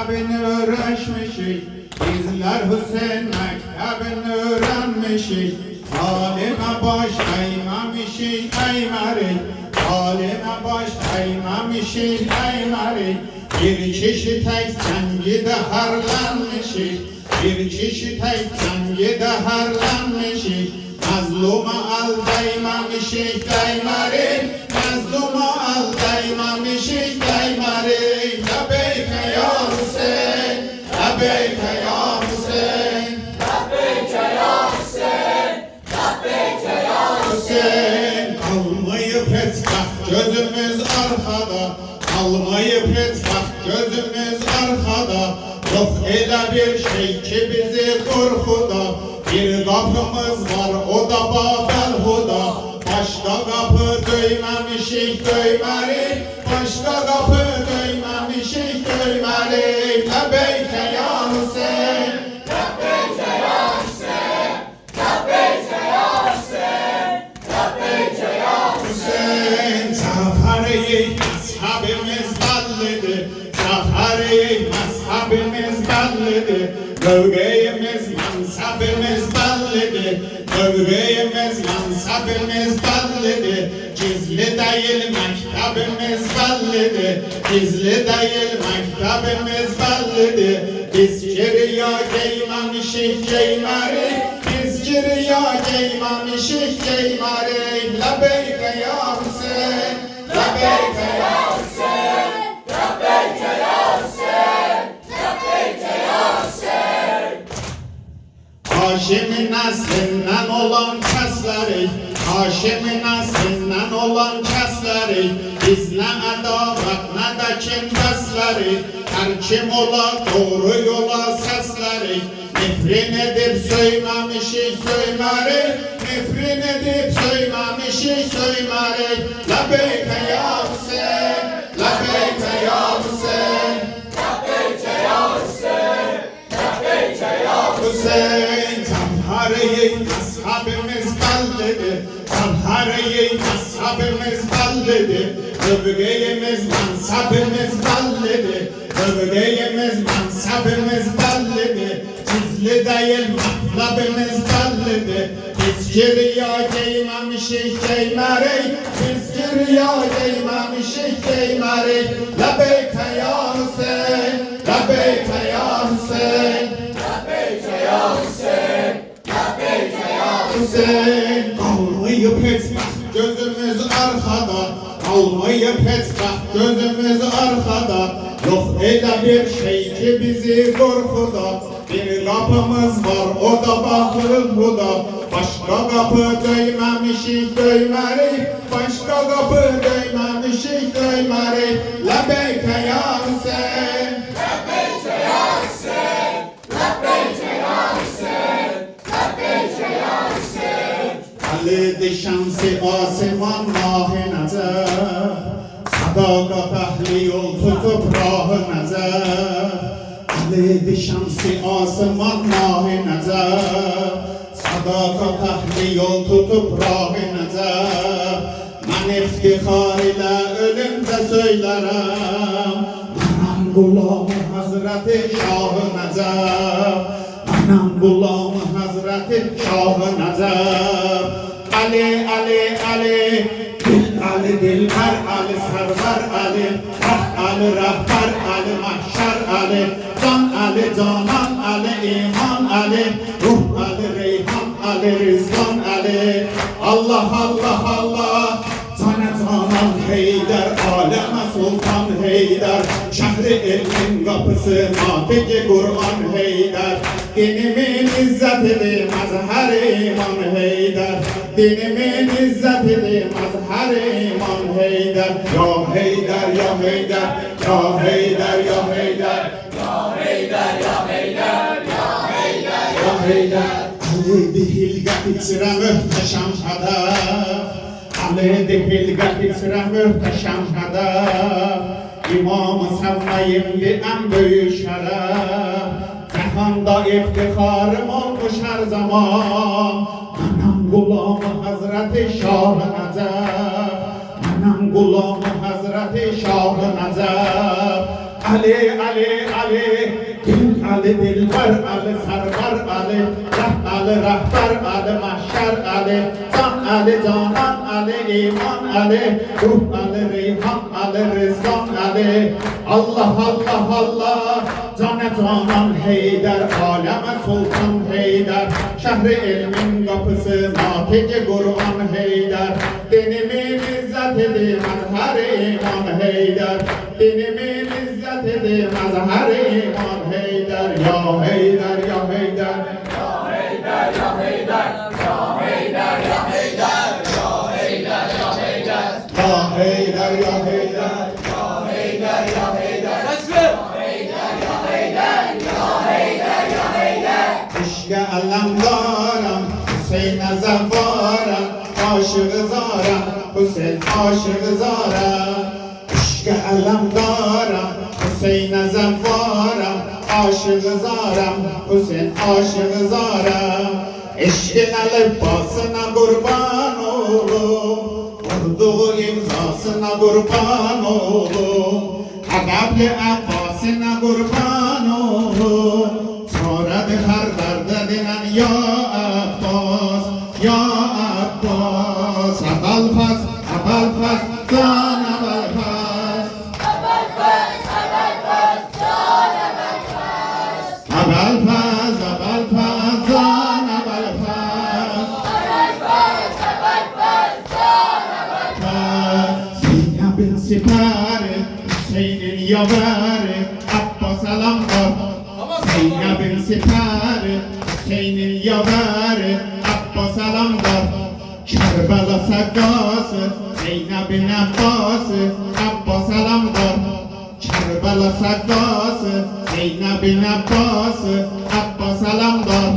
mektabını uğraşmışız. Bizler Hüseyin mektabını öğrenmişiz. Zalime baş eğmemişiz eymeri. Zalime baş eğmemişiz eymeri. Bir kişi tek cengide harlanmışız. Bir kişi tek cengide harlanmışız. Mazluma aldaymamışız eymeri. Mazluma aldaymamışız eymeri. Labeyke ya Hüseyin, labeyke ya Hüseyin, Labbeyke ya Hüseyin, labbeyke ya Hüseyin. Kalmayıp etbah gözümüz arkada, kalmayıp etbah gözümüz arkada. Yok öyle bir şey ki bizi korkuda. Bir kapımız var o da Babel Huda. Başka kapı döymemişik döymeri. Başka kapı döymemişik döymeri. Labeyke ya Hüseyin, Labbeyke ya Hüseyin, labbeyke ya Hüseyin, labbeyke ya Hüseyin. Zaferi mazhabimiz bellidir. Zaferi mazhabimiz bellidir. Mevgeyimiz mansabimiz bellidir. Mevgeyimiz mansabimiz bellidir. Gizli değil mektabimiz bellidir. Gizli değil mektabimiz bellidir. Biz giriya giymemişik giymeri. Biz giriya giymemişik giymeri. Labeyke ya Hüseyin, labeyke ya Hüseyin, labbeyke ya Hüseyin, labbeyke ya Hüseyin. Haşim'in neslinden olan kesleri, Haşim'in neslinden olan kesleri, biz ne adavet ne de kin besleri, her kim ola doğru yola sesleri, nefrin edip söylemişik söyleri, nefrin edip söylemişik söyleri. Labeyke ya Hüseyin, labeyke ya Hüseyin, Labbeyke ya Hüseyin, labbeyke ya Hüseyin. Tanhariyi mazhabimiz bellidir. Tanhariyi mazhabimiz bellidir. Mevgeyimiz mansabimiz bellidir. Mevgeyimiz mansabimiz bellidir. Gizli değil matlabimiz bellidir. Biz giriya giymemişik giymeri. Biz giriya giymemişik giymeri. Labeyke ya Hüseyin, labeyke ya Hüseyin, Labbeyke ya Hüseyin, labbeyke ya Hüseyin. Kalmayıp etmez gözümüz arkada, kalmayıp etmez gözümüz arkada. Yok öyle bir şey ki bizi korkuda. Bir kapımız var o da Babel Huda. Başka kapı döymemişik döymeri. Başka kapı döymemişik döymeri. Labeyke ya Hüseyin, Labbeyke ya Hüseyin, labbeyke ya Hüseyin, labbeyke ya Hüseyin. Ali şansı asiman mahi necef, sadakat ehli yol tutup rahı necef. Ali şansı asiman mahi necef, sadakat ehli yol tutup rahı necef. Ben iftihar ile ölümde söylerim, anam gulamı Hazreti Şah-ı Necef. Anam gulamı Hazreti Şah-ı Necef. Ali, Ali, Ali, Dil Ali, Dilber Ali, Server Ali, Hak Ali, Rahber Ali, Mahşer Ali, Can Ali, Canan Ali, İman Ali, Ruh Ali, Reyhan Ali, Rizvan Ali. Allah, Allah, Allah, sana Canan Heydar, aleme Sultan Heydar, şehri ilmin kapısı, Natici Kur'an Heydar. Dinimin izzetidir mazhar iman Heydar. Dinimin izzetidir mazhar iman Heydar. Ya Heydar, ya Heydar, ya Heydar, ya Heydar, Ya Heydar, ya Heydar, ya Heydar, ya Heydar. Ali dihilge içire muhteşem hedef. Ali dihilge içire muhteşem hedef. İmam-ı Sevmeyimdi en büyük şeref. Cihanda iftiharım olmuş her zaman. Anam gulamı Hazreti Şah-ı Necef. Anam gulamı Hazreti Şah-ı Necef. Ali, Ali, Ali, Gül Ali, Dilber Ali, Sarvar Ali, Rah Ali, Rahbar Ali, Mahşer Ali, Can Ali, Canan Ali, İman Ali, Ruh Ali, Reyhan Ali, Rızvan Ali, Allah, Allah, Allah, Cane Canan Heydər, Aləmə Sultan Heydər, Şəhri ilmin qapısı, Natiqi Qur'an Heydər, Dinimin izzətidir, məzhər-i iman Heydər, Dinimin izzətidir, məzhər-i iman Heydər, Ya Heydər, Ya Heydər, Ya Heydər, Ya Heydər, Ya Heydər, Ya Heydər, Ya Heydər, Ya Heydər, Ya Heydər, Ya Heydər, Ya Heydər, Ya Heydər, Təsvir! İşqə əlləmdaram, Hüseynə zəvvaram, aşığı zaram, Hüseyn aşığı zaram. İşqə əlləmdaram, Hüseynə zəvvaram, aşığı zaram, Hüseyn aşığı zaram. Eşqin əlifbasına qurban olum, vurduğu imzasına qurban olum, Həbəbli Əbbasına qurban olum, Çarədir hər dərdə dinən Ya Abbas, Ya Abbas, Əbəlfəz, Əbəlfəz, Can Əbəlfəz, Əbəlfəz, Əbəlfəz, Can Əbəlfəz, Əbəlfəz, Əbəlfəz, Can Əbəlfəz, Əbəlfəz, Əbəlfəz, Can Əbəlfəz, Zeynəbin sipəri, Hüseynin yavəri, Abbas əlamdar. Zeynəbin sipəri, Hüseynin yavəri, Abbas əlamdar. Kərbəla səqqası, Zeynəbin Əbbası, Abbas əlamdar. Kərbəla səqqası, Zeynəbin Əbbası, Abbas əlamdar.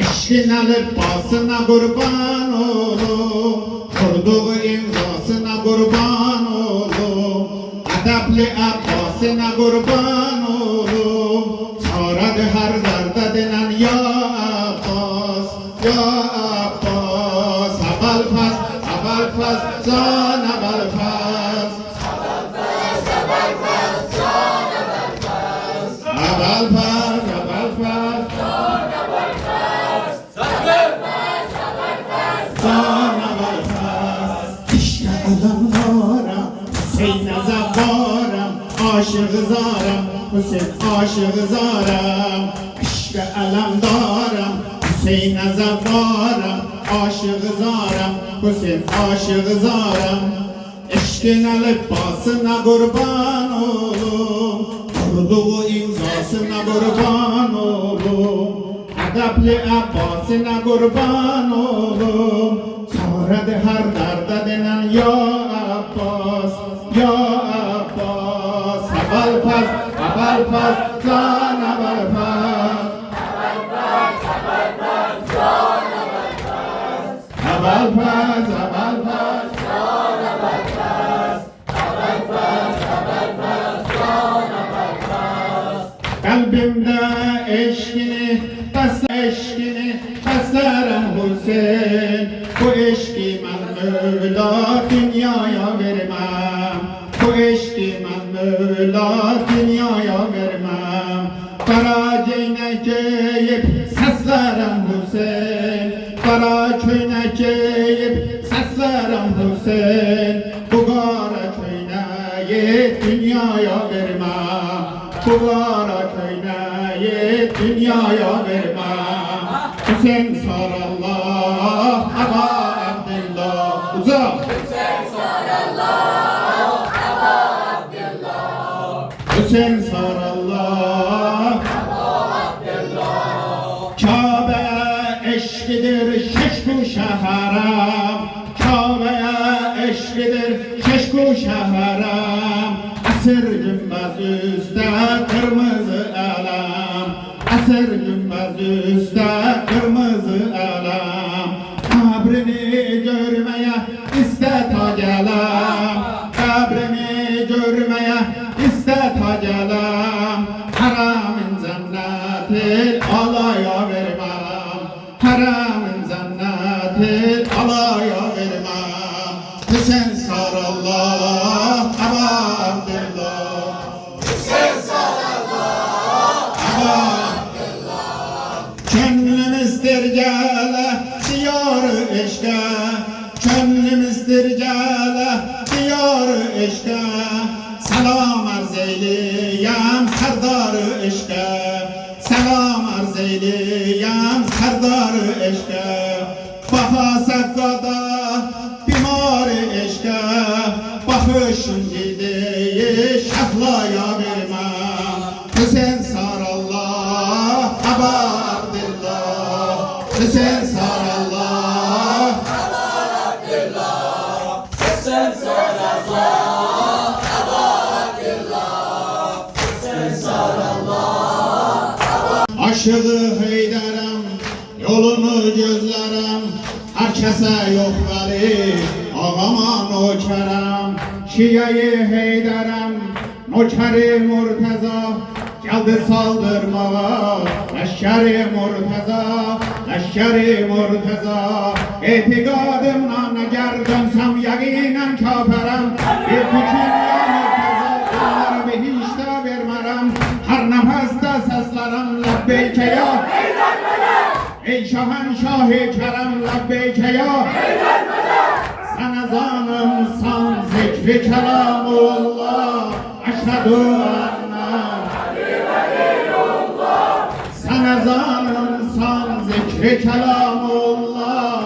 Eşqin əlifbasına qurban olum, vurduğu imzasına qurban olum, Ədəbli Əbbasına qurban olum, Çarədir hər dərdə dinən Ya Abbas, Ya Abbas, Əbəlfəz, Əbəlfəz, Can Əbəlfəz, Əbəlfəz, Əbəlfəz, Can Əbəlfəz, Əbəlfəz, Əbəlfəz, Can Əbəlfəz, Əbəlfəz, Əbəlfəz, Can Əbəlfəz. İşqə əlləmdaram, Hüseynə zəvvaram, aşığı zaram, Hüseyn aşığı zaram. İşqə ələmdaram, Hüseynə zəvvaram, aşığı zaram, Hüseyn aşığı zaram. Eşqin əlifbasına qurban olum, vurduğu imzasına qurban olum, Ədəbli Əbbasına qurban olum, Çarədir hər dərdə dinən Ya Abbas, Ya Abbas, Əbəlfəz, Əbəlfəz, Can Əbəlfəz, Əbəlfəz, Əbəlfəz, Can Əbəlfəz, Əbəlfəz, Əbəlfəz, Can Əbəlfəz, Əbəlfəz, Əbəlfəz, Can Əbəlfəz, Qəlbimdə eşqini, bəslərəm Hüseyn, Bu eşqi mən Mövla dünyaya verməm, Bu eşqi mən Mövla dünyaya verməm. Qara geynək geyib səslərəm Hüseyn, Qara köynək geyib səslərəm Hüseyn, Bu qara köynəyi dünyaya verməm, Bu qara köynəyi dünyaya verməm. Hüseyn sarallah, Əba Abdillah, uzaq. Hüseyn sarallah, Əba Abdillah, Hüseyn sarallah, Əba Abdillah, Kabe eşqidir şeşku şəhərəm, Kabe eşqidir şeşku şəhərəm, Əsir günbəz üstə qırmızı ələm, Əsir günbəz üstə qırmızı ələm, Qəbrini görməyə istə ta gələm, Qəbrini görməyə istə ta gələm, Hərəmin cənnəti alaya verməm, Hərəmin cənnəti alaya verməm. Hüseyn sarallah, Əba Abdillah, Hüseyn Gönlümüzdür gele diyar-ı eşke, gönlümüzdür gele diyar-ı eşke. Selam arz eyleyem serdar-ı eşke, selam arz eyleyem serdar-ı eşke. Baha sevdada bimar-ı eşke, bakışın gidiyi şahlaya vermem. Hüseyin sarallah, Aba Abdillah, Hüseyin sarallah, Sen sarallah, Aba Abdillah. Sen sarallah. aşığı heyderem, yolunu gözlerem. Herkese yok veli, ağama nokerem. Şiyeyi heyderem, nokeri Murteza. Geldi saldırmağa, leşkeri Murteza, leşkeri Murteza. İtikadımla eğer dönsem yakinen kaferem. Bir fikir ya Murteza, onları bir hiç de vermerem. Her nefeste seslerim lebbeyke ya. Ey şahenşah-ı kerem lebbeyke ya. Sen ezanımsan zikri kelamullah. Eşhedü enne sen ezanımsan zikri kelamullah.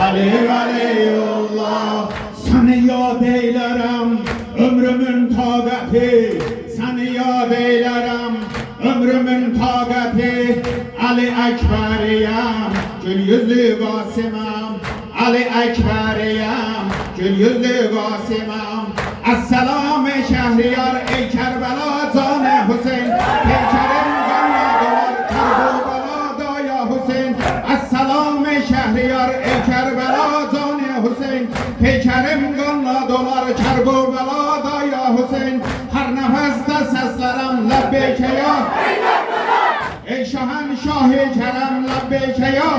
Ali veliyullah. Seni yad eylerem ömrümün taqəti, seni yad eylerem ömrümün taqəti. Ali Ekberiyem gül yüzlü Qasimem, Ali Ekberiyem gül yüzlü Qasimem. Esselam-ı Şehriyar ey Kerbela canı Hüseyin, peykerim kanla dolar Kerbela ya Hüseyin. Esselam-ı Şehriyar ey Kerbela canı Hüseyin, peykerim kanla dolar Kerbela ya Hüseyin. Her nefeste seslerim lebbeyke ya. Ey şahenşah-ı kerem lebbeyke ya.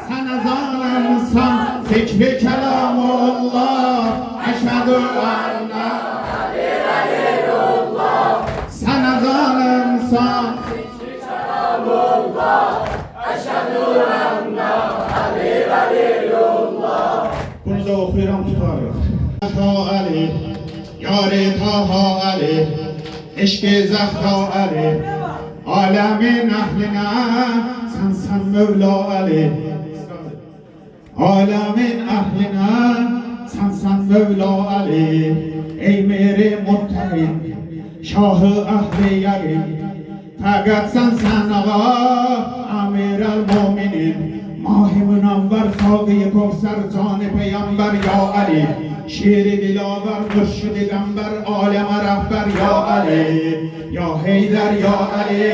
Sen ezanımsan zikri kelamullah. Eşhedü enne sen ezanımsan zikri kelamullah. Eşhedü enne Ali veliyullah. Bunu da okuyuram tutarım. Taha Ali, yâri Taha Ali, eşk-i Zehra Ali, alemin ehline sen Mevla Ali. Alemin ehline sen Mevla Ali. Ey miri muttaqin, şahı ahli yakin. Fakat sen ağa, amir el-muminin. Mahi münevver, sağı-i Kevser, can-ı peygamber ya Ali. Şiir-i dilaver, mürşid-i gamber, aleme rehber ya Ali. Ya Heydar ya Ali,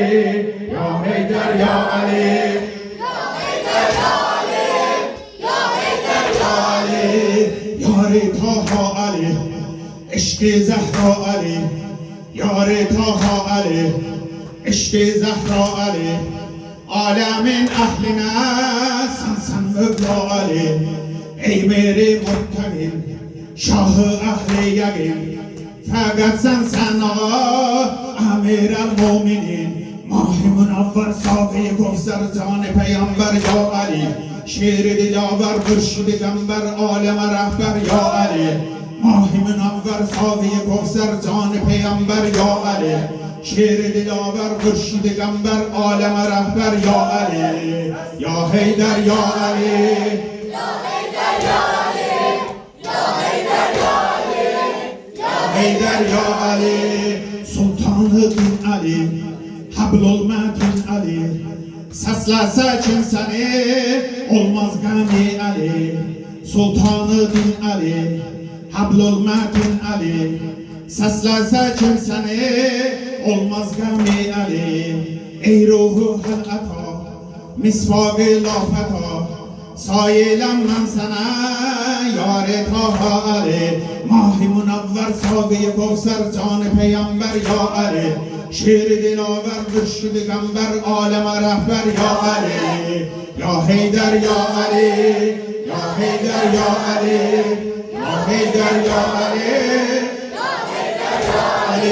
ya Heydar ya Ali. Yâri Taha Ali, eşk-i Zehra Ali. Yâri Taha Ali, eşk-i Zehra Ali. Alemin ehline sen Mevla Ali. Ey miri muttaqin, şahı ehli yakin. Fakat sen ağa, amir el-muminin. Mahi münevver, sağı-i Kevser, can-ı peygamber ya Ali. Şiir-i dilaver, mürşid-i gamber, aleme rehber ya Ali. Mahi münevver, sağı-i Kevser, can-ı peygamber ya Ali. Şiir-i dilaver, mürşid-i gamber, aleme rehber ya Ali. Ya Heydar ya Ali, ya Heydar ya Ali, ya Heydar ya Ali, ya Heydar ya Ali. Sultanı din Ali, hablul metin Ali. Seslese kimseni olmaz gani Ali. Sultanı din Ali, hablul metin Ali. Seslese kimseni olmaz gani Ali. Ey ruhu hel ata, misvak-ı lafeta. Sayilem ben sana yâri Taha Ali. Mahi münevver, sağı-i Kevser, can-ı peygamber ya Ali. Şiir-i dilaver, mürşid-i gamber, aleme rehber ya Ali. Ya Heydar ya Ali, ya Heydar ya Ali, ya Heydar ya Ali, ya Heydar ya Ali,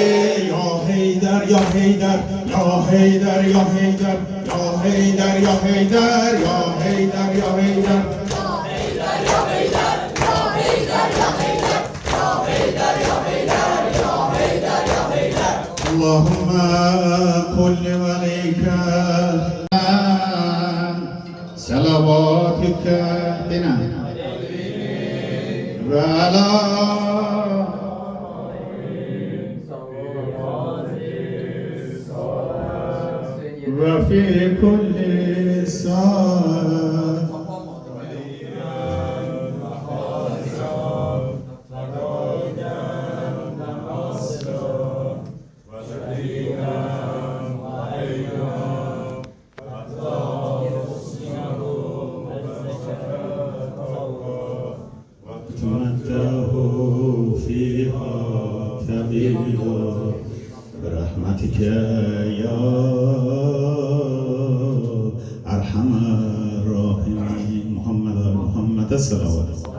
ya Heydar حیدر یا حیدر یا حیدر یا حیدر یا حیدر یا حیدر یا حیدر یا حیدر اللهم قل لوليك صلواتك بنا وعلى وفي كل ساعة تمتعه فيها كبيرا برحمتك يا أرحم الراحمين محمد صلى الله عليه وسلم